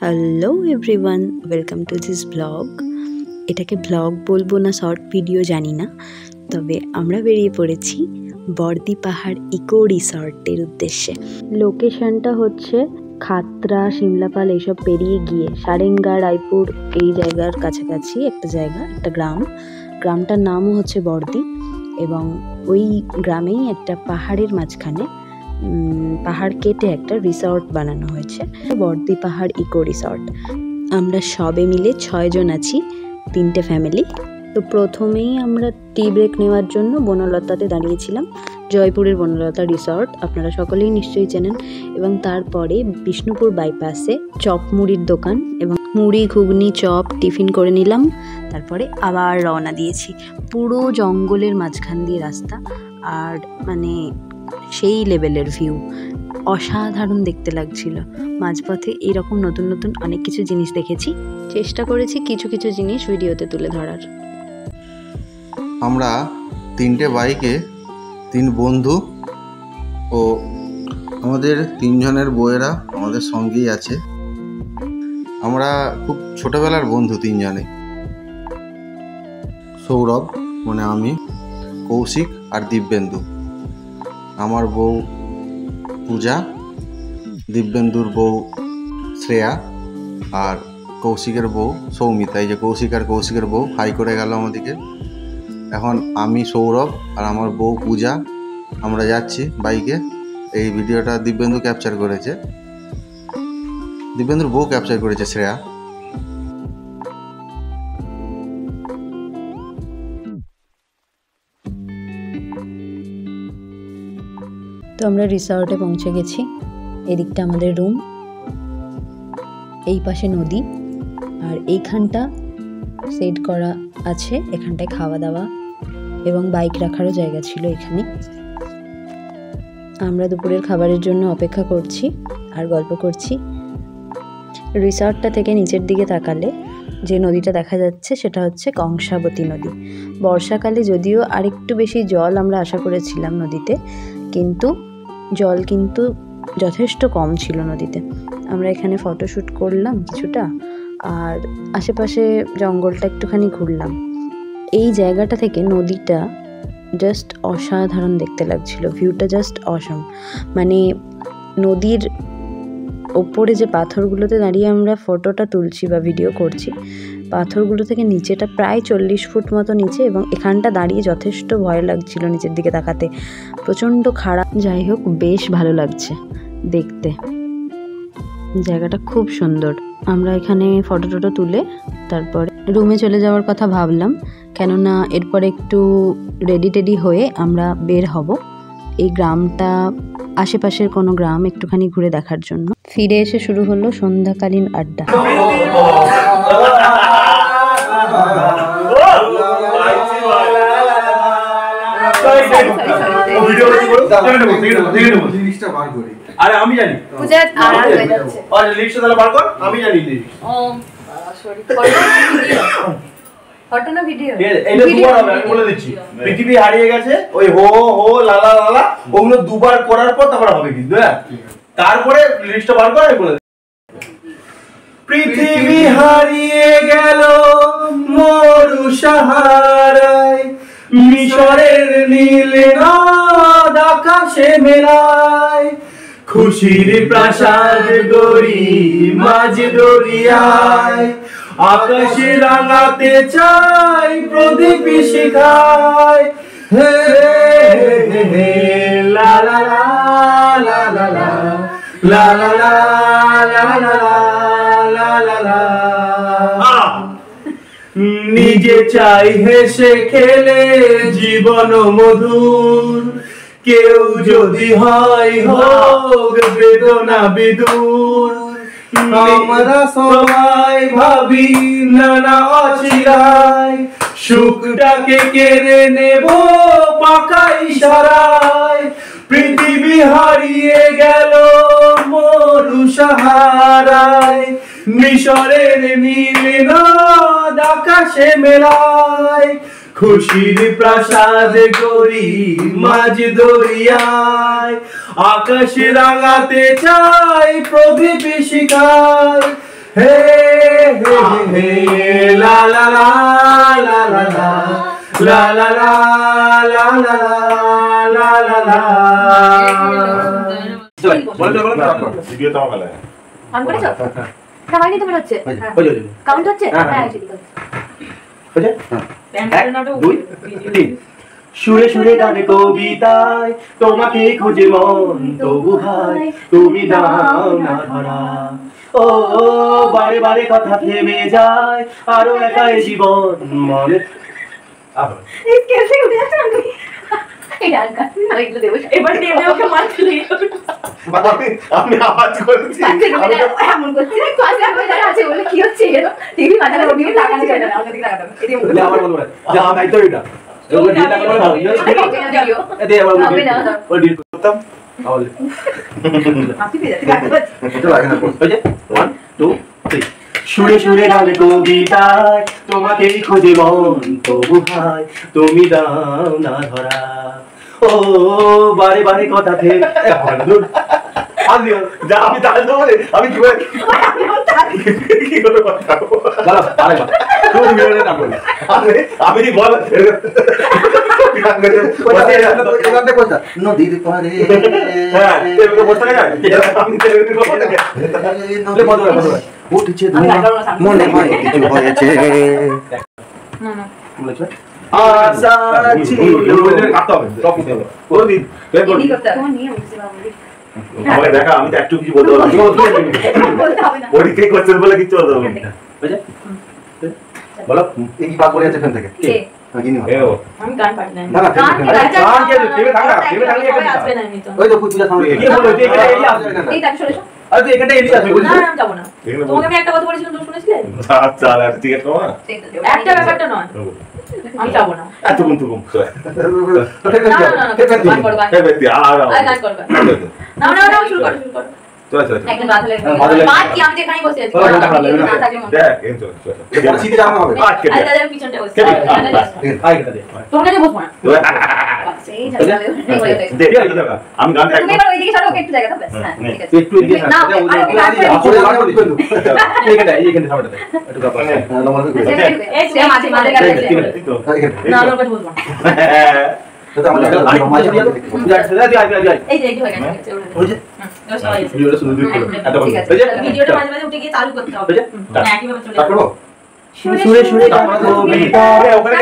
Hello everyone, welcome to this blog. এটাকে blog বলবো না শর্ট ভিডিও জানি না, তবে আমরা বেরিয়ে পড়েছি বর্দি পাহাড় ইকো রিসর্টের উদ্দেশ্যে। লোকেশনটা হচ্ছে খাতড়া, শিমলাপাল এইসব পেরিয়ে গিয়ে সারেঙ্গা, রায়পুর এই জায়গার কাছাকাছি একটা জায়গা, একটা গ্রামটার নামও হচ্ছে বর্দি। এবং ওই গ্রামেই একটা পাহাড়ের মাঝখানে পাহাড় কেটে একটা রিসর্ট বানানো হয়েছে, বর্দি পাহাড় ইকো রিসর্ট। আমরা সবে মিলে 6 জন আছি, 3টে ফ্যামিলি। তো প্রথমেই আমরা টি ব্রেক নেওয়ার জন্য বনলতাতে দাঁড়িয়েছিলাম, জয়পুরের বনলতা রিসর্ট, আপনারা সকলেই নিশ্চয়ই চেনেন। এবং তারপরে বিষ্ণুপুর বাইপাসে চপ মুড়ির দোকান এবং মুড়ি, ঘুগনি, চপ টিফিন করে নিলাম। তারপরে আবার রওনা দিয়েছি। পুরো জঙ্গলের মাঝখান দিয়ে রাস্তা, আর মানে সেই লেভেলের ভিউ, অসাধারণ দেখতে লাগছিল। মাঝপথে এইরকম নতুন নতুন অনেক কিছু জিনিস দেখেছি, চেষ্টা করেছি কিছু কিছু জিনিস ভিডিওতে তুলে ধরার। আমরা 3টে বাইকে 3 বন্ধু ও আমাদের 3 জনের বউয়েরা আমাদের সঙ্গেই আছে। আমরা খুব ছোটবেলার বন্ধু 3 জনে, সৌরভ মানে আমি, কৌশিক আর দিব্যেন্দু। আমার বউ পূজা, দিব্যেন্দুর বউ শ্রেয়া, আর কৌশিকের বউ সৌমিতা। এই যে কৌশিক আর কৌশিকের বউ হাই করে গেল আমাদেরকে। এখন আমি, সৌরভ আর আমার বউ পূজা আমরা যাচ্ছি বাইকে। এই ভিডিওটা দিব্যেন্দু ক্যাপচার করেছে, দিব্যেন্দুর বউ ক্যাপচার করেছে শ্রেয়া। তো আমরা রিসর্টে পৌঁছে গেছি। এদিকটা আমাদের রুম, এই পাশে নদী, আর এইখানটা সেট করা আছে, এখানটায় খাওয়া দাওয়া এবং বাইক রাখারও জায়গা ছিল এখানে। আমরা দুপুরের খাবারের জন্য অপেক্ষা করছি আর গল্প করছি। রিসর্টটা থেকে নিচের দিকে তাকালে যে নদীটা দেখা যাচ্ছে সেটা হচ্ছে কংসাবতী নদী। বর্ষাকালে যদিও আরেকটু বেশি জল আমরা আশা করেছিলাম নদীতে, কিন্তু জল কিন্তু যথেষ্ট কম ছিল নদীতে। আমরা এখানে ফটোশ্যুট করলাম কিছুটা, আর আশেপাশে জঙ্গলটা একটুখানি ঘুরলাম। এই জায়গাটা থেকে নদীটা জাস্ট অসাধারণ দেখতে লাগছিল, ভিউটা জাস্ট অসম। মানে নদীর ওপরে যে পাথরগুলোতে দাঁড়িয়ে আমরা ফটোটা তুলছি বা ভিডিও করছি, পাথরগুলো থেকে নিচেটা প্রায় 40 ফুট মতো নিচে, এবং এখানটা দাঁড়িয়ে যথেষ্ট ভয় লাগছিল নিচের দিকে তাকাতে, প্রচণ্ড খারাপ। যাই হোক, বেশ ভালো লাগছে দেখতে, জায়গাটা খুব সুন্দর। আমরা এখানে ফটো টটো তুলে তারপরে রুমে চলে যাওয়ার কথা ভাবলাম, কেননা এরপরে একটু রেডি টেডি হয়ে আমরা বের হব এই গ্রামটা, আশেপাশের কোনো গ্রাম একটুখানি ঘুরে দেখার জন্য। ফিরে এসে শুরু হলো সন্ধ্যাকালীন আড্ডা। আরে আমি জানি পূজা আর হয়ে যাচ্ছে। আরে লিস্টটা তাহলে বার কর, আমি জানি লিস্ট। ও সরি, ফটো না ভিডিও? এইটা দুবার হবে, আমি বলে দিচ্ছি। পৃথিবী হারিয়ে গেছে, ওই হো হো লালা লালা ওগুলো দুবার করার পর তারপর হবে কিন্তু, হ্যাঁ? তারপরে লিস্টটা বার কর, আমি বলে দিচ্ছি। পৃথিবী হারিয়ে গেল মরু সাহারায়, মিশরের নীল নদ আকাশে মেলায়, খুশির প্রাসাদ গড়ি মাঝ দরিয়ায়, আকাশে রাঙাতে চাই প্রদীপ শিখায়, হে হে হে লা লা লা লা লা লা লা লা লা লা লা লা। নিজে চাই হেসে খেলে জীবন মধুর, কেউ যদি হয় হোক বেদনা বিদূর, আমরা সবাই ভাবি নানা অচিরায়, সুখটাকে কেড়ে নেব পাকা ইশারায়, পৃথিবী হারিয়ে গেল মরু সাহারায়, মিশরের নীল নদ আকাশে মেলায়, খুশির প্রাসাদ গড়ি মাঝ দরিয়ায়, আকাশ রাঙাতে চাই প্রদীপ শিখায়, হে হে হে লা লা লা লা লা লা লা লা লা লা লা লা লা লা। বলো ভিডিও তো ভালো লাগে। অন করেছো? কামাইনি তো মনে হচ্ছে। কাউন্ট হচ্ছে? হ্যাঁ ঠিক আছে। বুঝে? 1 2 3 সুরে সুরে গানে কবিতায় তোমাকে খুঁজে মন তবু হায় তুমি দাও না ধরা। ও বারে বারে কথা থেমে যায় আরো একাই জীবন মনে। এই কেসে উঠে যাচ্ছে না তুমি? এই ডালকা না এগুলো দেবো। এবার দেবে ওকে মারতে লেগে যাবে। আমি আওয়াজ করছি এমন করছি না ক্লাসে আমি যারা আছে বলে কি হচ্ছে এগুলো টিভি মাথায় ওদিকে তাকানো যায় না আমাদের দিকে তাকানো এদিকে বলে আমার বলবো যা আমি তো এটা এগুলো দিয়ে টাকা বলে দাও এতে আবার ওই ডিল করতাম তাহলে আপনি পেয়ে যাবেন এটা লাগে না ওই যে 1 2 3 সুরে সুরে গানে কবিতায় তোমাকেই খুঁজে মন তবু হায় তুমি দাও না ধরা। ও বারে বারে কথা থেকে আমি যা আমি তাহলে তো বলে আমি কি করে কি করে কথা বলো আরেকবার তুমি মেরে না বলো আমি বল নদীর পারে হ্যাঁ তুমি বসতে গেলে আমি উঠছে মনে হয় কিছু হয়েছে না না বলেছো আশা ছিল কাটতে হবে সব দিতে হবে বলবি এদিকে করতে হবে নিয়ে বুঝতে পারবো আমাকে দেখা আমি তো একটু কিছু বলতে পারবো বলতে হবে না ওই কে কোশ্চেন বলে কিছু বলতে হবে না বুঝলে বলো এই কি পাক করে আছে এখান থেকে কে কিনি আমি গান পারি না না না গান কে টিভি থাকা একটা আসবে না এমনি তো ওই তো পূজা সামনে কি বলো তুই এখানে এলি আসবে এই তাকে চলে এসো আরে তুই এখানে এলি আসবে বলিস না আমি যাব না তোমাকে আমি একটা কথা বলেছিলাম তুমি শুনেছিলে আচ্ছা আর টিকেট কমা একটা ব্যাপারটা নয় আমি যাব না এত কোন তুকুম না না না গান করবা এই ব্যক্তি আর গান করবা না না না শুরু করো চল চল একদম বাদলে বাদ কি আমি যেখানেই বসে আছি না থাকে মন দেখ এই চল চল সিটি যাওয়া হবে আজকে আরে দাদা পিছনটা বসে আই কেটে দে তোমাকে যে বসবো না সেই ঝামেলা দে আমি গান তুমি এবার ওইদিকে সরো ওকে একটু জায়গা দাও হ্যাঁ ঠিক আছে একটু এদিকে না এইখানে এইখানে সামনে দে একটু কাপড় এই সে মাঝে মাঝে গান না না ওকে বসবো এই যে এই হয়ে গেছে ওই যে ভিডিওটা শুনে দিই ভিডিওটা মাঝে মাঝে উঠে গিয়ে চালু করতে হবে একই ভাবে চলে তারপর সুরে সুরে গান কবিতা ওখানে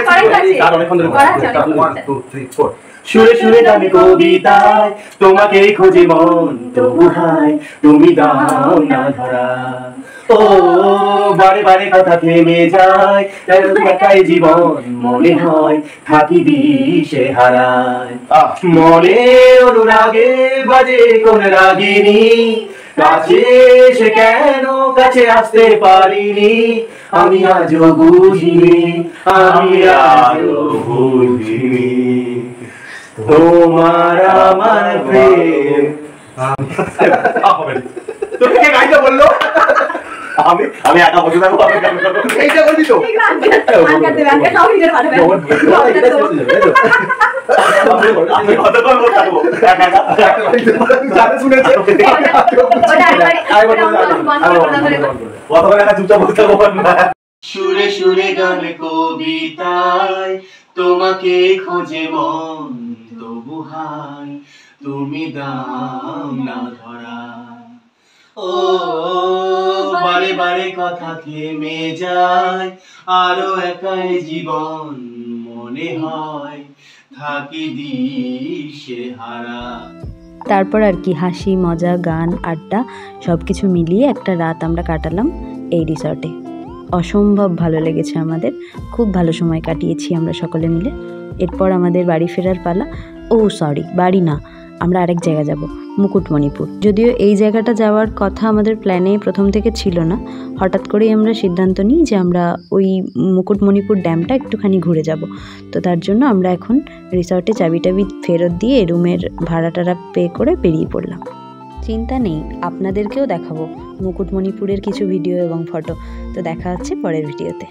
আর অনেকক্ষণ ধরে 1 2 3 4 সুরে সুরে গান কবিতায় তোমাকেই খুঁজে মন তবু হায় তুমি দাও না ধরা। ও বারে বারে কথা থেমে যায় একাই জীবন মনে হয় থাকি দিশে হারায় মনে অনুরাগে বাজে কোন রাগিনী কাছে সে কেন কাছে আসতে পারিনি আমি আজও বুঝিনি আমি আজও বুঝিনি তোমার আমার প্রেম তোকে কে গাইতে বললো আমি আমি একা বসে থাকবো এইটা বলবি তো গান করতে গান সব ভিডিওর মাধ্যমে আমি কতক্ষণ বসে থাকবো শুনেছে কতক্ষণ একা চুপচাপ বসে থাকবো সুরে সুরে গান কবিতায় তোমাকে খোঁজে মন তবু হায় তুমি দাও না ধরা। ও বারে বারে কথা থেমে যায় আরো একাই জীবন মনে হয় থাকি দিশে হারা। তারপর আর কি হাসি মজা গান আড্ডা সব কিছু মিলিয়ে একটা রাত আমরা কাটালাম এই রিসর্টে। অসম্ভব ভালো লেগেছে আমাদের, খুব ভালো সময় কাটিয়েছি আমরা সকলে মিলে। এরপর আমাদের বাড়ি ফেরার পালা। ও সরি, বাড়ি না, আমরা আরেক জায়গা যাব, মুকুটমণিপুর। যদিও এই জায়গাটা যাওয়ার কথা আমাদের প্ল্যানে প্রথম থেকে ছিল না, হঠাৎ করেই আমরা সিদ্ধান্ত নিই যে আমরা ওই মুকুটমণিপুর ড্যামটা একটুখানি ঘুরে যাব। তো তার জন্য আমরা এখন রিসর্টে চাবি টাবি ফেরত দিয়ে রুমের ভাড়াটারা পে করে বেরিয়ে পড়লাম। চিন্তা নেই, আপনাদেরকেও দেখাবো মুকুটমণিপুরের কিছু ভিডিও এবং ফটো। তো দেখা হচ্ছে পরের ভিডিওতে।